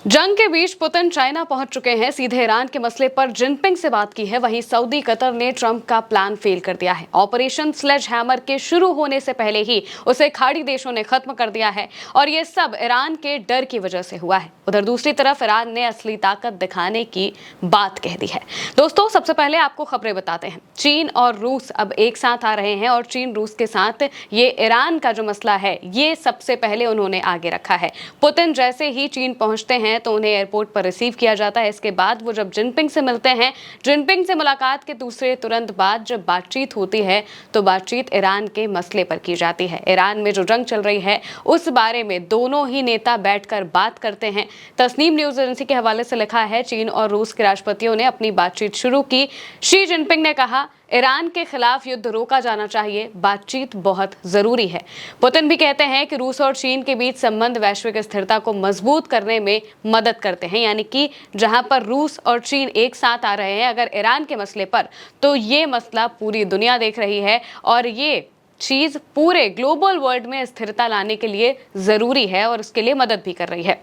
जंग के बीच Putin China पहुंच चुके हैं। सीधे ईरान के मसले पर जिनपिंग से बात की है। वहीं सऊदी कतर ने ट्रंप का प्लान फेल कर दिया है। ऑपरेशन स्लेज हैमर के शुरू होने से पहले ही उसे खाड़ी देशों ने खत्म कर दिया है और ये सब ईरान के डर की वजह से हुआ है। उधर दूसरी तरफ ईरान ने असली ताकत दिखाने की बात कह दी है। दोस्तों, सबसे पहले आपको खबरें बताते हैं। चीन और रूस अब एक साथ आ रहे हैं और चीन रूस के साथ ये ईरान का जो मसला है ये सबसे पहले उन्होंने आगे रखा है। पुतिन जैसे ही चीन पहुंचते हैं तो उन्हें एयरपोर्ट पर रिसीव किया जाता है। इसके बाद वो जब जिनपिंग से मिलते हैं, जिनपिंग से मुलाकात के दूसरे तुरंत बाद जब बातचीत होती है तो बातचीत ईरान के मसले पर की जाती है। ईरान में जो जंग चल रही है उस बारे में दोनों ही नेता बैठकर बात करते हैं। तस्नीम न्यूज एजेंसी के हवाले से लिखा है, चीन और रूस के राष्ट्रपतियों ने अपनी बातचीत शुरू की। शी जिनपिंग ने कहा, ईरान के खिलाफ युद्ध रोका जाना चाहिए, बातचीत बहुत जरूरी है। पुतिन भी कहते हैं कि रूस और चीन के बीच संबंध वैश्विक स्थिरता को मजबूत करने में मदद करते हैं। यानी कि जहां पर रूस और चीन एक साथ आ रहे हैं अगर ईरान के मसले पर, तो ये मसला पूरी दुनिया देख रही है और ये चीज पूरे ग्लोबल वर्ल्ड में स्थिरता लाने के लिए जरूरी है और उसके लिए मदद भी कर रही है।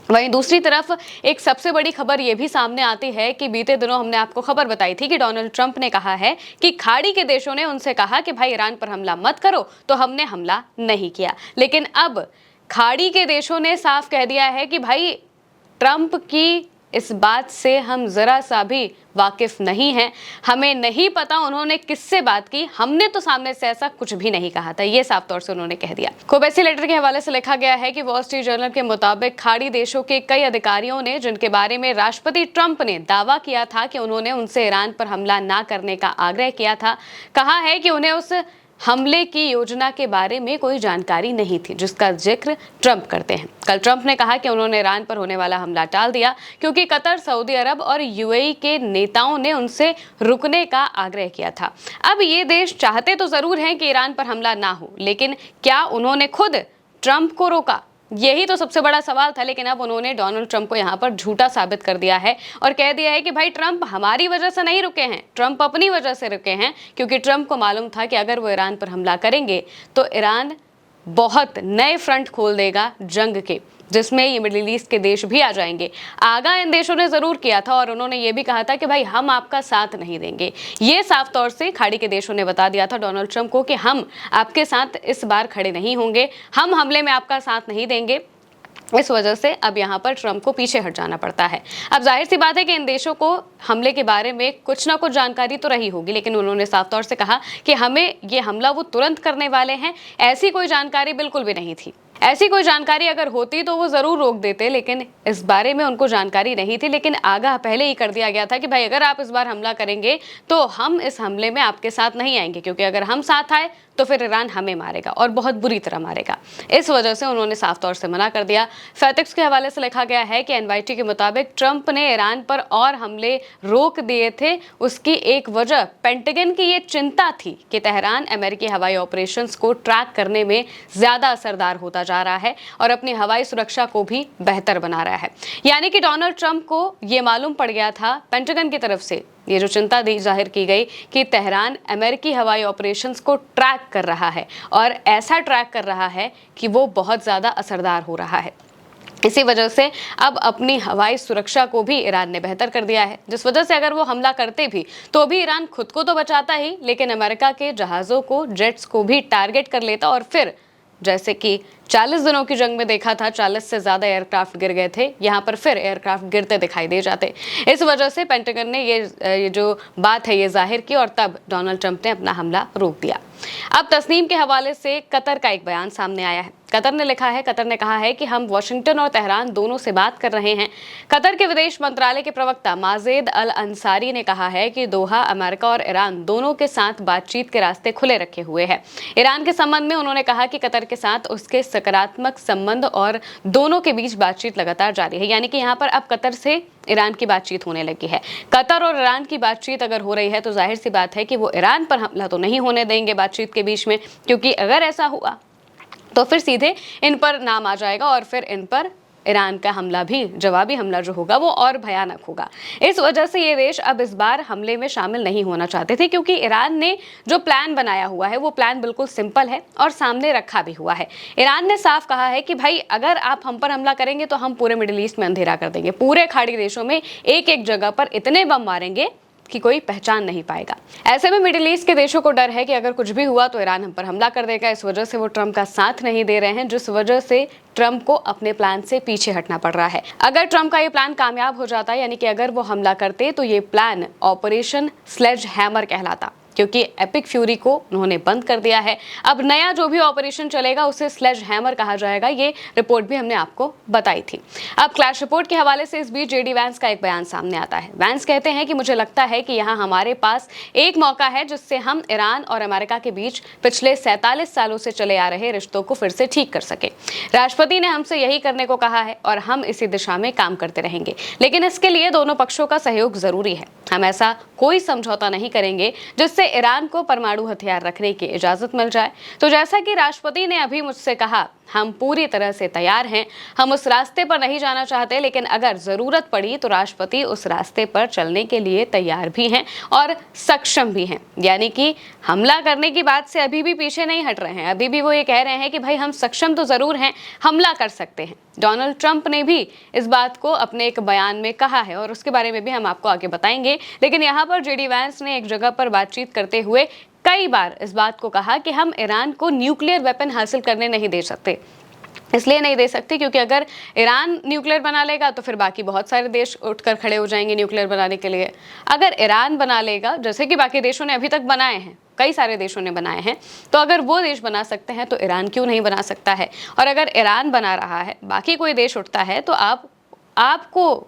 वहीं दूसरी तरफ एक सबसे बड़ी खबर यह भी सामने आती है कि बीते दिनों हमने आपको खबर बताई थी कि डोनाल्ड ट्रंप ने कहा है कि खाड़ी के देशों ने उनसे कहा कि भाई ईरान पर हमला मत करो, तो हमने हमला नहीं किया। लेकिन अब खाड़ी के देशों ने साफ कह दिया है कि भाई ट्रंप की इस बात से हम जरा सा भी वाकिफ नहीं हैं, हमें नहीं पता उन्होंने किससे बात की, हमने तो सामने से ऐसा कुछ भी नहीं कहा था, ये साफ तौर से उन्होंने कह दिया। कोबेसी लेटर के हवाले से लिखा गया है कि वॉल स्ट्रीट जर्नल के मुताबिक खाड़ी देशों के कई अधिकारियों ने, जिनके बारे में राष्ट्रपति ट्रंप ने दावा किया था कि उन्होंने उनसे ईरान पर हमला ना करने का आग्रह किया था, कहा है कि उन्हें उस हमले की योजना के बारे में कोई जानकारी नहीं थी जिसका जिक्र ट्रंप करते हैं। कल ट्रंप ने कहा कि उन्होंने ईरान पर होने वाला हमला टाल दिया क्योंकि कतर, सऊदी अरब और यूएई के नेताओं ने उनसे रुकने का आग्रह किया था। अब ये देश चाहते तो जरूर हैं कि ईरान पर हमला ना हो, लेकिन क्या उन्होंने खुद ट्रंप को रोका? यही तो सबसे बड़ा सवाल था। लेकिन अब उन्होंने डोनाल्ड ट्रंप को यहाँ पर झूठा साबित कर दिया है और कह दिया है कि भाई ट्रंप हमारी वजह से नहीं रुके हैं, ट्रंप अपनी वजह से रुके हैं, क्योंकि ट्रंप को मालूम था कि अगर वो ईरान पर हमला करेंगे तो ईरान बहुत नए फ्रंट खोल देगा जंग के, जिसमें ये मिडिल ईस्ट के देश भी आ जाएंगे। आगा इन देशों ने जरूर किया था और उन्होंने ये भी कहा था कि भाई हम आपका साथ नहीं देंगे। ये साफ तौर से खाड़ी के देशों ने बता दिया था डोनाल्ड ट्रंप को कि हम आपके साथ इस बार खड़े नहीं होंगे, हम हमले में आपका साथ नहीं देंगे। इस वजह से अब यहाँ पर ट्रंप को पीछे हट जाना पड़ता है। अब जाहिर सी बात है कि इन देशों को हमले के बारे में कुछ ना कुछ जानकारी तो रही होगी, लेकिन उन्होंने साफ तौर से कहा कि हमें ये हमला वो तुरंत करने वाले हैं, ऐसी कोई जानकारी बिल्कुल भी नहीं थी। ऐसी कोई जानकारी अगर होती तो वो जरूर रोक देते, लेकिन इस बारे में उनको जानकारी नहीं थी। लेकिन आगाह पहले ही कर दिया गया था कि भाई अगर आप इस बार हमला करेंगे तो हम इस हमले में आपके साथ नहीं आएंगे, क्योंकि अगर हम साथ आए तो फिर ईरान हमें मारेगा और बहुत बुरी तरह मारेगा। इस वजह से उन्होंने साफ तौर से मना कर दिया। फैक्ट्स के हवाले से लिखा गया है कि एनवाईटी के मुताबिक ट्रंप ने ईरान पर और हमले रोक दिए थे। उसकी एक वजह पेंटागन की ये चिंता थी कि तेहरान अमेरिकी हवाई ऑपरेशंस को ट्रैक करने में ज्यादा असरदार होता जा रहा है और अपनी हवाई सुरक्षा को भी बेहतर बना रहा है। यानी कि डोनाल्ड ट्रंप को ये मालूम पड़ गया था, पेंटागन की तरफ से ये जो चिंता जाहिर की गई कि तेहरान अमेरिकी हवाई ऑपरेशंस को ट्रैक कर रहा है और ऐसा ट्रैक कर रहा है कि वो बहुत ज़्यादा असरदार हो रहा है। इसी वजह से अब अपनी हवाई सुरक्षा को भी ईरान ने बेहतर कर दिया है, जिस वजह से अगर वो हमला करते भी तो भी ईरान खुद को तो बचाता ही, लेकिन अमेरिका के जहाज़ों को, जेट्स को भी टारगेट कर लेता और फिर जैसे कि 40 दिनों की जंग में देखा था, 40 से ज्यादा एयरक्राफ्ट गिर गए थे, यहाँ पर फिर एयरक्राफ्ट गिरते दिखाई दे जाते। इस वजह से पेंटागन ने ये जो बात है ये जाहिर की और तब डोनाल्ड ट्रंप ने अपना हमला रोक दिया। अब तस्नीम के हवाले से कतर का एक बयान सामने आया है। कतर ने लिखा है, कतर ने कहा है कि हम वाशिंगटन और तेहरान दोनों से बात कर रहे हैं। कतर के विदेश मंत्रालय के प्रवक्ता माजेद अल अंसारी ने कहा है कि दोहा अमेरिका और ईरान दोनों के साथ बातचीत के रास्ते खुले रखे हुए हैं। ईरान के संबंध में उन्होंने कहा कि कतर के साथ उसके सकारात्मक संबंध और दोनों के बीच बातचीत लगातार जारी है। यानी कि यहाँ पर अब कतर से ईरान की बातचीत होने लगी है। कतर और ईरान की बातचीत अगर हो रही है तो जाहिर सी बात है कि वो ईरान पर हमला तो नहीं होने देंगे बातचीत के बीच में, क्योंकि अगर ऐसा हुआ तो फिर सीधे इन पर नाम आ जाएगा और फिर इन पर ईरान का हमला भी, जवाबी हमला जो होगा वो और भयानक होगा। इस वजह से ये देश अब इस बार हमले में शामिल नहीं होना चाहते थे, क्योंकि ईरान ने जो प्लान बनाया हुआ है वो प्लान बिल्कुल सिंपल है और सामने रखा भी हुआ है। ईरान ने साफ कहा है कि भाई अगर आप हम पर हमला करेंगे तो हम पूरे मिडिल ईस्ट में अंधेरा कर देंगे, पूरे खाड़ी देशों में एक एक जगह पर इतने बम मारेंगे कि कोई पहचान नहीं पाएगा। ऐसे में मिडिल ईस्ट के देशों को डर है कि अगर कुछ भी हुआ तो ईरान हम पर हमला कर देगा। इस वजह से वो ट्रंप का साथ नहीं दे रहे हैं, जिस वजह से ट्रंप को अपने प्लान से पीछे हटना पड़ रहा है। अगर ट्रंप का ये प्लान कामयाब हो जाता, यानी कि अगर वो हमला करते, तो ये प्लान ऑपरेशन स्लेज हैमर कहलाता, क्योंकि एपिक फ्यूरी को उन्होंने बंद कर दिया है। अब नया जो भी ऑपरेशन चलेगा उसे स्लेज हैमर कहा जाएगा। ये रिपोर्ट भी हमने आपको बताई थी। अब क्लैश रिपोर्ट के हवाले से इस बीच जेडी वैंस का एक बयान सामने आता है। वैंस कहते हैं कि मुझे लगता है कि यहाँ हमारे पास एक मौका है जिससे हम ईरान और अमेरिका के बीच पिछले 47 सालों से चले आ रहे रिश्तों को फिर से ठीक कर सके। राष्ट्रपति ने हमसे यही करने को कहा है और हम इसी दिशा में काम करते रहेंगे, लेकिन इसके लिए दोनों पक्षों का सहयोग जरूरी है। हम ऐसा कोई समझौता नहीं करेंगे जिससे ईरान को परमाणु हथियार रखने की इजाजत मिल जाए। तो जैसा कि राष्ट्रपति ने अभी मुझसे कहा, हम पूरी तरह से तैयार हैं। हम उस रास्ते पर नहीं जाना चाहते, लेकिन अगर जरूरत पड़ी तो राष्ट्रपति उस रास्ते पर चलने के लिए तैयार भी हैं और सक्षम भी हैं। यानी कि हमला करने की बात से अभी भी पीछे नहीं हट रहे हैं। अभी भी वो ये कह रहे हैं कि भाई हम सक्षम तो जरूर हैं, हमला कर सकते हैं। डोनाल्ड ट्रंप ने भी इस बात को अपने एक बयान में कहा है और उसके बारे में भी हम आपको आगे बताएंगे। लेकिन यहाँ पर जेडी वैंस ने एक जगह पर बातचीत करते हुए कई बार इस बात को कहा कि हम ईरान को न्यूक्लियर वेपन हासिल करने नहीं दे सकते। इसलिए नहीं दे सकते क्योंकि अगर ईरान न्यूक्लियर बना लेगा तो फिर बाकी बहुत सारे देश उठकर खड़े हो जाएंगे न्यूक्लियर बनाने के लिए। अगर ईरान बना लेगा, जैसे कि बाकी देशों ने अभी तक बनाए हैं, कई सारे देशों ने बनाए हैं, तो अगर वो देश बना सकते हैं तो ईरान क्यों नहीं बना सकता है। और अगर ईरान बना रहा है, बाकी कोई देश उठता है, तो आपको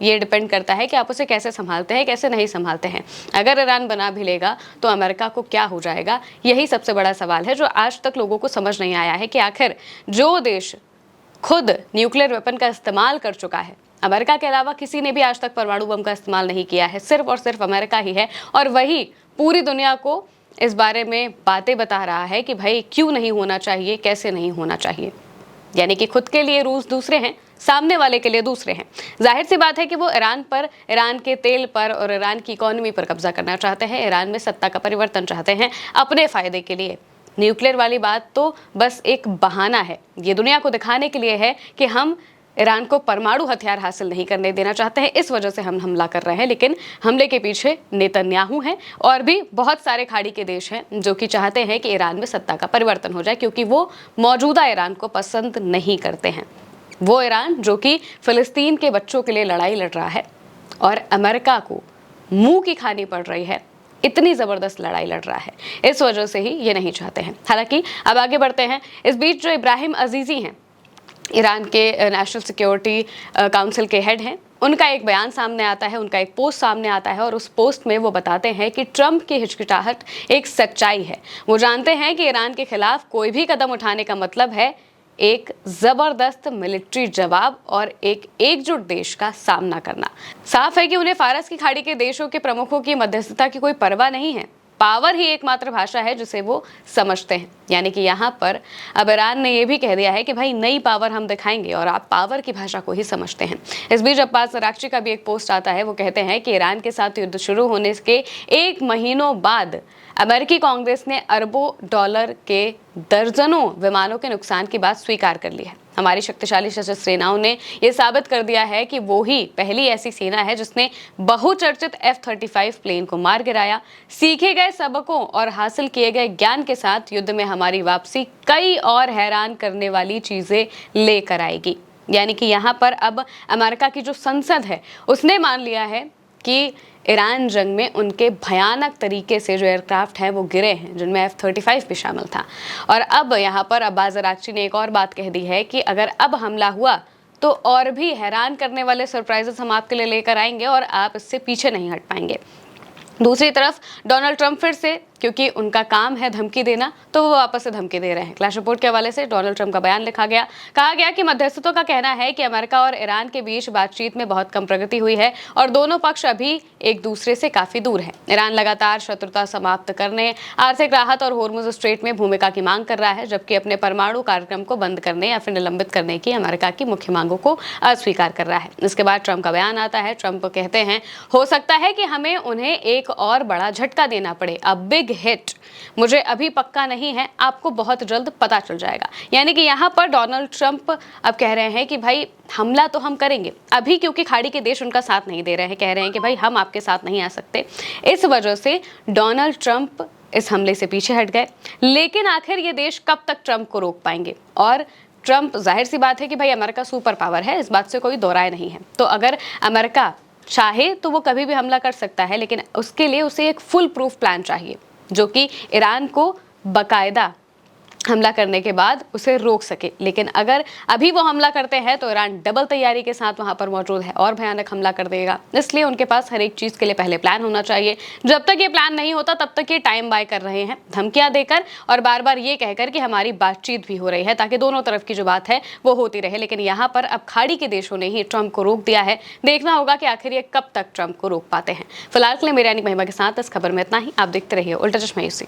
ये डिपेंड करता है कि आप उसे कैसे संभालते हैं, कैसे नहीं संभालते हैं। अगर ईरान बना भी लेगा तो अमेरिका को क्या हो जाएगा, यही सबसे बड़ा सवाल है जो आज तक लोगों को समझ नहीं आया है कि आखिर जो देश खुद न्यूक्लियर वेपन का इस्तेमाल कर चुका है, अमेरिका के अलावा किसी ने भी आज तक परमाणु बम का इस्तेमाल नहीं किया है, सिर्फ और सिर्फ अमेरिका ही है, और वही पूरी दुनिया को इस बारे में बातें बता रहा है कि भाई क्यों नहीं होना चाहिए, कैसे नहीं होना चाहिए। यानी कि खुद के लिए रूल्स दूसरे हैं, सामने वाले के लिए दूसरे हैं। जाहिर सी बात है कि वो ईरान पर, ईरान के तेल पर और ईरान की इकोनॉमी पर कब्जा करना चाहते हैं, ईरान में सत्ता का परिवर्तन चाहते हैं अपने फायदे के लिए। न्यूक्लियर वाली बात तो बस एक बहाना है, ये दुनिया को दिखाने के लिए है कि हम ईरान को परमाणु हथियार हासिल नहीं करने देना चाहते हैं, इस वजह से हम हमला कर रहे हैं। लेकिन हमले के पीछे नेतन्याहू हैं और भी बहुत सारे खाड़ी के देश हैं जो कि चाहते हैं कि ईरान में सत्ता का परिवर्तन हो जाए, क्योंकि वो मौजूदा ईरान को पसंद नहीं करते हैं। वो ईरान जो कि फिलिस्तीन के बच्चों के लिए लड़ाई लड़ रहा है और अमेरिका को मुंह की खानी पड़ रही है, इतनी ज़बरदस्त लड़ाई लड़ रहा है, इस वजह से ही ये नहीं चाहते हैं। हालांकि अब आगे बढ़ते हैं। इस बीच जो इब्राहिम अजीज़ी हैं, ईरान के नेशनल सिक्योरिटी काउंसिल के हेड हैं, उनका एक बयान सामने आता है, उनका एक पोस्ट सामने आता है और उस पोस्ट में वो बताते हैं कि ट्रंप की हिचकिचाहट एक सच्चाई है। वो जानते हैं कि ईरान के खिलाफ कोई भी कदम उठाने का मतलब है एक जबरदस्त मिलिट्री जवाब और एक एकजुट देश का सामना करना। साफ है कि उन्हें फारस की खाड़ी के देशों के प्रमुखों की मध्यस्थता की कोई परवाह नहीं है। पावर ही एकमात्र भाषा है जिसे वो समझते हैं। यानी कि यहाँ पर अब ईरान ने यह भी कह दिया है कि भाई नई पावर हम दिखाएंगे और आप पावर की भाषा को ही समझते हैं। इस बीच अब्बास अराक्ची का भी एक पोस्ट आता है, वो कहते हैं कि ईरान के साथ युद्ध शुरू होने के 1 महीनों बाद अमेरिकी कांग्रेस ने अरबों डॉलर के दर्जनों विमानों के नुकसान की बात स्वीकार कर ली है। हमारी शक्तिशाली सशस्त्र सेनाओं ने यह साबित कर दिया है कि वो ही पहली ऐसी सेना है जिसने बहुचर्चित F-35 प्लेन को मार गिराया। सीखे गए सबकों और हासिल किए गए ज्ञान के साथ युद्ध में हमारी वापसी कई और हैरान करने वाली चीजें लेकर आएगी। यानी कि यहाँ पर अब अमेरिका की जो संसद है उसने मान लिया है कि ईरान जंग में उनके भयानक तरीके से जो एयरक्राफ्ट हैं वो गिरे हैं, जिनमें F-35 भी शामिल था। और अब यहाँ पर अब्बास अराक्ची ने एक और बात कह दी है कि अगर अब हमला हुआ तो और भी हैरान करने वाले सरप्राइजेस हम आपके लिए लेकर आएंगे और आप इससे पीछे नहीं हट पाएंगे। दूसरी तरफ डोनाल्ड ट्रंप फिर से क्योंकि उनका काम है धमकी देना, तो वो वापस से धमकी दे रहे हैं। क्लैश रिपोर्ट के हवाले से डोनाल्ड ट्रंप का बयान लिखा गया। कहा गया कि मध्यस्थों का कहना है कि अमेरिका और ईरान के बीच बातचीत में बहुत कम प्रगति हुई है और दोनों पक्ष अभी एक दूसरे से काफी दूर हैं। ईरान लगातार शत्रुता समाप्त करने, आर्थिक राहत और होर्मुज स्ट्रेट में भूमिका की मांग कर रहा है, जबकि अपने परमाणु कार्यक्रम को बंद करने या फिर निलंबित करने की अमेरिका की मुख्य मांगों को अस्वीकार कर रहा है। इसके बाद ट्रंप का बयान आता है। ट्रंप कहते हैं, हो सकता है कि हमें उन्हें एक और बड़ा झटका देना पड़े, अ बिग हिट। मुझे अभी पक्का नहीं है, आपको बहुत जल्द पता चल जाएगा। यानी कि यहाँ पर डोनाल्ड ट्रंप अब कह रहे हैं कि भाई हमला तो हम करेंगे अभी, क्योंकि खाड़ी के देश उनका साथ नहीं दे रहे हैं। कह रहे हैं कि भाई हम आपके साथ नहीं आ सकते। इस वजह से डोनाल्ड ट्रंप इस हमले से पीछे हट गए। लेकिन आखिर ये देश कब तक ट्रंप को रोक पाएंगे? और ट्रंप, जाहिर सी बात है कि भाई अमेरिका सुपर पावर है, इस बात से कोई दो राय नहीं है। तो अगर अमेरिका चाहे तो वो कभी भी हमला कर सकता है, लेकिन उसके लिए उसे एक फुल प्रूफ प्लान चाहिए जो कि ईरान को बकायदा हमला करने के बाद उसे रोक सके। लेकिन अगर अभी वो हमला करते हैं तो ईरान डबल तैयारी के साथ वहां पर मौजूद है और भयानक हमला कर देगा। इसलिए उनके पास हर एक चीज के लिए पहले प्लान होना चाहिए। जब तक ये प्लान नहीं होता तब तक ये टाइम बाय कर रहे हैं, धमकियां देकर और बार बार ये कहकर कि हमारी बातचीत भी हो रही है, ताकि दोनों तरफ की जो बात है वो होती रहे। लेकिन यहाँ पर अब खाड़ी के देशों ने ही ट्रंप को रोक दिया है। देखना होगा कि आखिर ये कब तक ट्रंप को रोक पाते हैं। फिलहाल के लिए मेरे यानी महिमा के साथ इस खबर में इतना ही। आप देखते रहिए उल्टा चश्मा यूसी।